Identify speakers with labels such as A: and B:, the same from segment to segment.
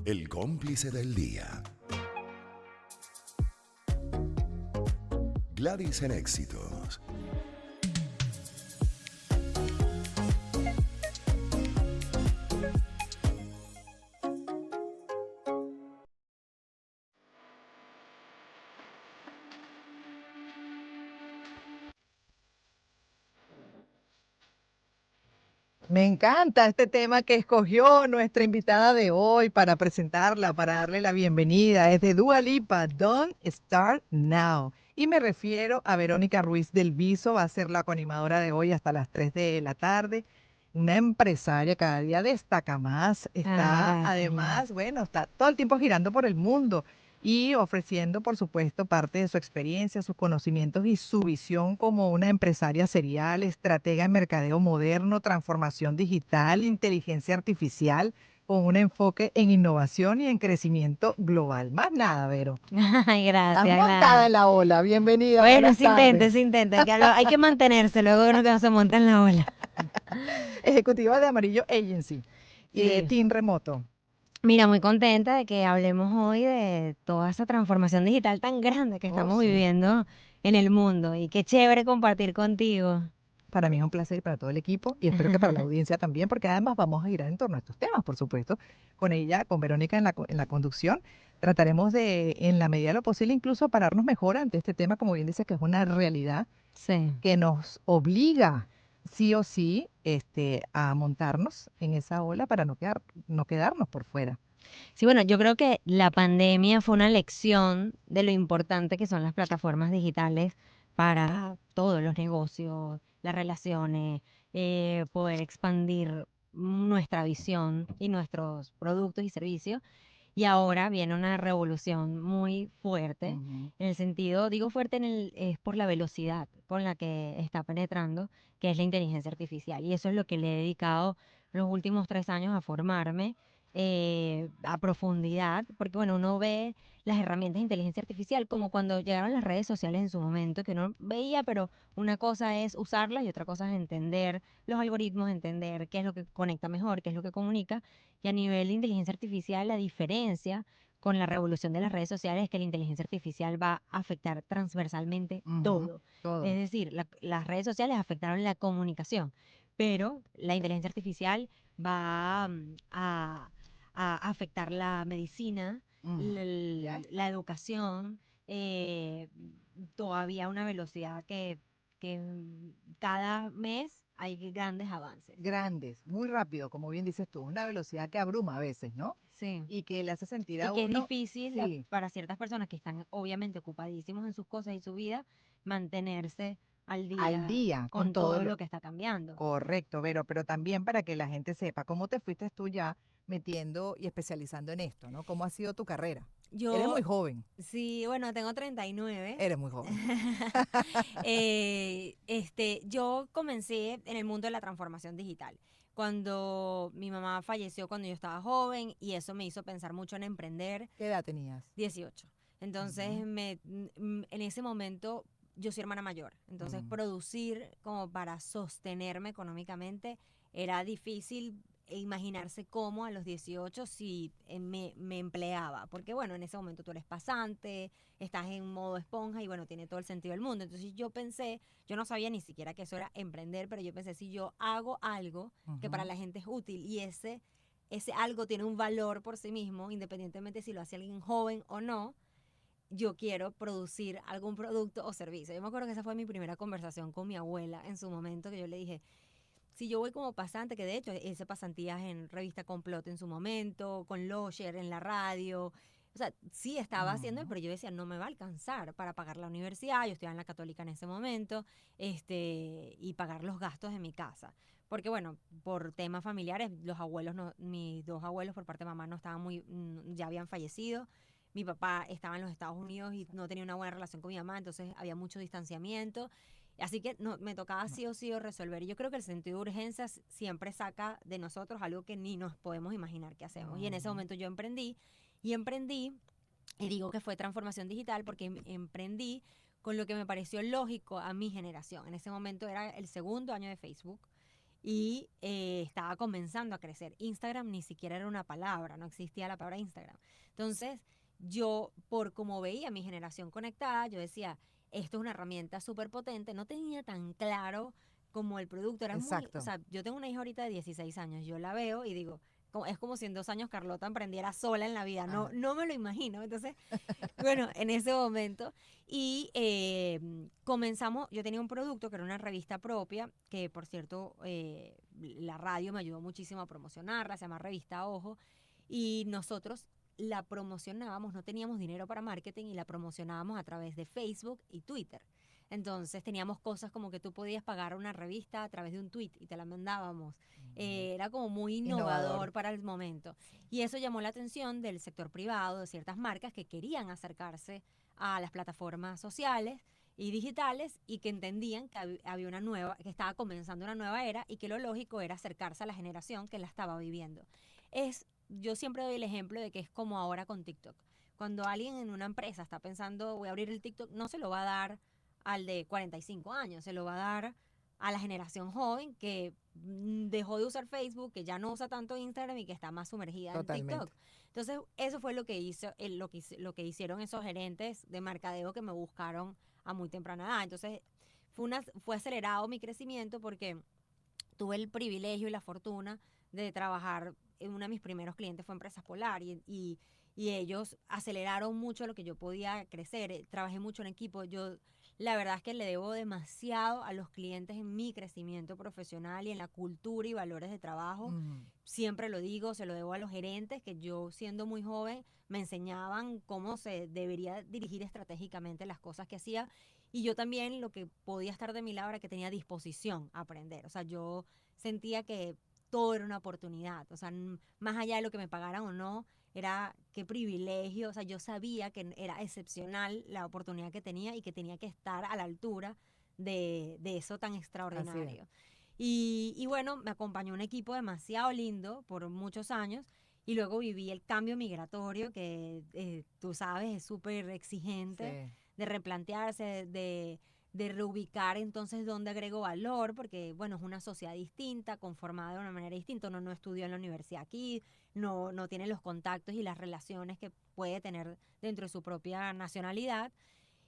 A: El cómplice del día. Gladys en éxitos.
B: Me encanta este tema que escogió nuestra invitada de hoy para presentarla, para darle la bienvenida. Es de Dua Lipa, Don't Start Now. Y me refiero a Verónica Ruiz del Viso, va a ser la coanimadora de hoy hasta las 3 de la tarde. Una empresaria, cada día destaca más. Está además, bueno, está todo el tiempo girando por el mundo y ofreciendo, por supuesto, parte de su experiencia, sus conocimientos y su visión como una empresaria serial, estratega en mercadeo moderno, transformación digital, inteligencia artificial, con un enfoque en innovación y en crecimiento global. Más nada, Vero.
C: Ay,
B: Estás
C: gracias,
B: montada
C: gracias.
B: en la ola. Bienvenida,
C: Bueno,
B: buenas tardes.
C: se intenta, hay que mantenerse, luego uno que no se monta en la ola.
B: Ejecutiva de Amarillo Agency y de
C: Sí,
B: Team Remoto.
C: mira, muy contenta de que hablemos hoy de toda esa transformación digital tan grande que
B: Oh,
C: estamos
B: sí.
C: viviendo en el mundo y qué chévere compartir contigo.
B: Para mí es un placer y para todo el equipo y espero que para la audiencia también, porque además vamos a girar en torno a estos temas, por supuesto, con ella, con Verónica en la conducción. Trataremos de, en la medida de lo posible, incluso pararnos mejor ante este tema, como bien dices, que es una realidad
C: Sí.
B: que nos obliga sí o sí a montarnos en esa ola para no quedarnos por fuera.
C: Sí, bueno, yo creo que la pandemia fue una lección de lo importante que son las plataformas digitales para todos los negocios, las relaciones, poder expandir nuestra visión y nuestros productos y servicios. Y ahora viene una revolución muy fuerte,
B: Ujú.
C: en el sentido, digo fuerte es por la velocidad con la que está penetrando, que es la inteligencia artificial. Y eso es lo que le he dedicado los últimos 3 años a formarme a profundidad, porque bueno, uno ve las herramientas de inteligencia artificial como cuando llegaron las redes sociales en su momento, que uno veía, pero una cosa es usarlas y otra cosa es entender los algoritmos, entender qué es lo que conecta mejor, qué es lo que comunica. Y a nivel de inteligencia artificial, la diferencia con la revolución de las redes sociales es que la inteligencia artificial va a afectar transversalmente
B: Ujú.
C: todo. Es
B: Todo.
C: decir, las redes sociales afectaron la comunicación, pero la inteligencia artificial va a afectar la medicina,
B: Ujú. Ya está.
C: la educación, eh, todavía a una velocidad que cada mes hay grandes avances.
B: Grandes, muy rápido, como bien dices tú, una velocidad que abruma a veces, ¿no?
C: Sí.
B: Y que le hace sentir
C: Y
B: a
C: que es
B: uno,
C: difícil
B: sí,
C: para ciertas personas que están obviamente ocupadísimos en sus cosas y su vida, mantenerse al
B: al
C: día
B: día con
C: con
B: todo
C: todo
B: lo
C: lo que está cambiando.
B: correcto, Vero, pero también para que la gente sepa cómo te fuiste tú ya metiendo y especializando en esto, ¿no? ¿Cómo ha sido tu carrera? Eres
C: Yo,
B: muy joven,
C: sí, bueno, tengo 39.
B: eres muy joven.
C: Yo comencé en el mundo de la transformación digital. Cuando mi mamá falleció cuando yo estaba joven y eso me hizo pensar mucho en emprender.
B: ¿Qué edad tenías?
C: 18. Entonces,
B: Ujú.
C: en ese momento yo soy hermana mayor. Entonces,
B: Mm.
C: producir como para sostenerme económicamente era difícil imaginarse cómo a los 18 si me empleaba. Porque bueno, en ese momento tú eres pasante, estás en modo esponja y bueno, tiene todo el sentido del mundo. Entonces yo pensé, yo no sabía ni siquiera que eso era emprender, pero yo pensé, si yo hago algo que para
B: Ujú.
C: la gente es útil y ese algo tiene un valor por sí mismo, independientemente si lo hace alguien joven o no, yo quiero producir algún producto o servicio. Yo me acuerdo que esa fue mi primera conversación con mi abuela en su momento, que yo le dije, si yo voy como pasante, que de hecho hice pasantías en Revista Complot en su momento, con Losher en la radio, o sea, sí estaba haciendo,
B: Ujú.
C: pero yo decía, no me va a alcanzar para pagar la universidad, yo estudiaba en la Católica en ese momento, y pagar los gastos de mi casa. Porque bueno, por temas familiares, los abuelos, no, mis dos abuelos por parte de mamá no estaban ya habían fallecido. Mi papá estaba en los Estados Unidos y no tenía una buena relación con mi mamá, entonces había mucho distanciamiento. Así que no, me tocaba sí o sí resolver. Y yo creo que el sentido de urgencia siempre saca de nosotros algo que ni nos podemos imaginar que hacemos. Y en ese
B: Ujú.
C: momento yo emprendí, y digo que fue transformación digital porque emprendí con lo que me pareció lógico a mi generación. En ese momento era el segundo año de Facebook y estaba comenzando a crecer. Instagram ni siquiera era una palabra, no existía la palabra Instagram. Entonces, yo, por como veía mi generación conectada, yo decía, esto es una herramienta súper potente. No tenía tan claro como el producto. Era muy, o
B: Exacto.
C: sea, yo tengo una hija ahorita de 16 años, yo la veo y digo, es como si en 2 años Carlota emprendiera sola en la vida. No,
B: Ajá.
C: no me lo imagino. Entonces, bueno, en ese momento. Y comenzamos, yo tenía un producto que era una revista propia, que por cierto, la radio me ayudó muchísimo a promocionarla, se llama Revista Ojo, y nosotros la promocionábamos, no teníamos dinero para marketing y la promocionábamos a través de Facebook y Twitter. Entonces teníamos cosas como que tú podías pagar una revista a través de un tweet y te la mandábamos. Era como muy
B: Innovador.
C: innovador para el momento. Y eso llamó la atención del sector privado, de ciertas marcas que querían acercarse a las plataformas sociales y digitales y que entendían que había una nueva, que estaba comenzando una nueva era y que lo lógico era acercarse a la generación que la estaba viviendo. Yo siempre doy el ejemplo de que es como ahora con TikTok. Cuando alguien en una empresa está pensando, voy a abrir el TikTok, no se lo va a dar al de 45 años, se lo va a dar a la generación joven que dejó de usar Facebook, que ya no usa tanto Instagram y que está más sumergida en
B: Totalmente.
C: TikTok. Entonces, eso fue lo que hizo, lo que hicieron esos gerentes de mercadeo que me buscaron a muy temprana edad. Entonces, fue acelerado mi crecimiento porque tuve el privilegio y la fortuna de trabajar. Uno de mis primeros clientes fue Empresas Polar y ellos aceleraron mucho lo que yo podía crecer. Trabajé mucho en equipo. Yo la verdad es que le debo demasiado a los clientes en mi crecimiento profesional y en la cultura y valores de trabajo.
B: Ujú.
C: Siempre lo digo, se lo debo a los gerentes que yo siendo muy joven me enseñaban cómo se debería dirigir estratégicamente las cosas que hacía y yo también lo que podía estar de mi lado era que tenía disposición a aprender. O sea, yo sentía que todo era una oportunidad. O sea, más allá de lo que me pagaran o no, era qué privilegio. O sea, yo sabía que era excepcional la oportunidad que tenía y que tenía que estar a la altura de eso tan
B: Así es.
C: extraordinario. Y bueno, me acompañó un equipo demasiado lindo por muchos años. Y luego viví el cambio migratorio, que tú sabes, es súper exigente
B: Sí.
C: de replantearse, de reubicar entonces dónde agrego valor, porque bueno, es una sociedad distinta, conformada de una manera distinta, uno no estudió en la universidad aquí, no tiene los contactos y las relaciones que puede tener dentro de su propia nacionalidad.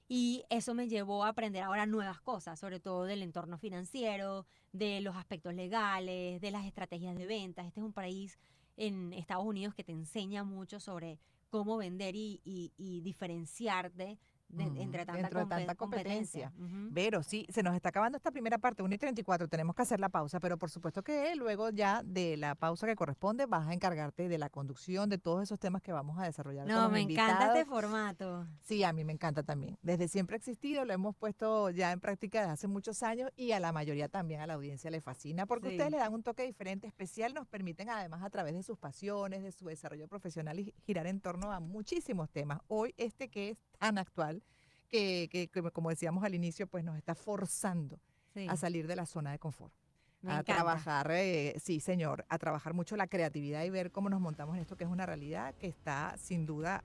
C: Y eso me llevó a aprender ahora nuevas cosas, sobre todo del entorno financiero, de los aspectos legales, de las estrategias de ventas. Este es un país en Estados Unidos que te enseña mucho sobre cómo vender y diferenciarte entre tanta
B: Dentro de tanta
C: competencia.
B: competencia.
C: Ujú.
B: Vero, sí, se nos está acabando esta primera parte, 1:34, tenemos que hacer la pausa, pero por supuesto que luego ya de la pausa que corresponde vas a encargarte de la conducción de todos esos temas que vamos a desarrollar con
C: No,
B: los
C: me encanta
B: invitados.
C: este formato.
B: Sí, a mí me encanta también. Desde siempre ha existido, lo hemos puesto ya en práctica desde hace muchos años y a la mayoría también a la audiencia le fascina porque ustedes
C: Sí.
B: le dan un toque diferente, especial, nos permiten además a través de sus pasiones, de su desarrollo profesional y girar en torno a muchísimos temas. Hoy este que es tan actual, que como decíamos al inicio, pues nos está forzando a
C: Sí,
B: salir de la zona de confort.
C: me
B: A
C: encanta.
B: trabajar, sí señor, a trabajar mucho la creatividad y ver cómo nos montamos en esto que es una realidad que está sin duda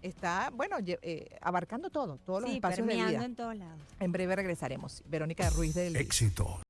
B: está, bueno, abarcando todos los
C: Sí,
B: espacios de
C: permeando
B: vida.
C: en todos lados.
B: En breve regresaremos. Verónica Ruiz del
A: Éxito.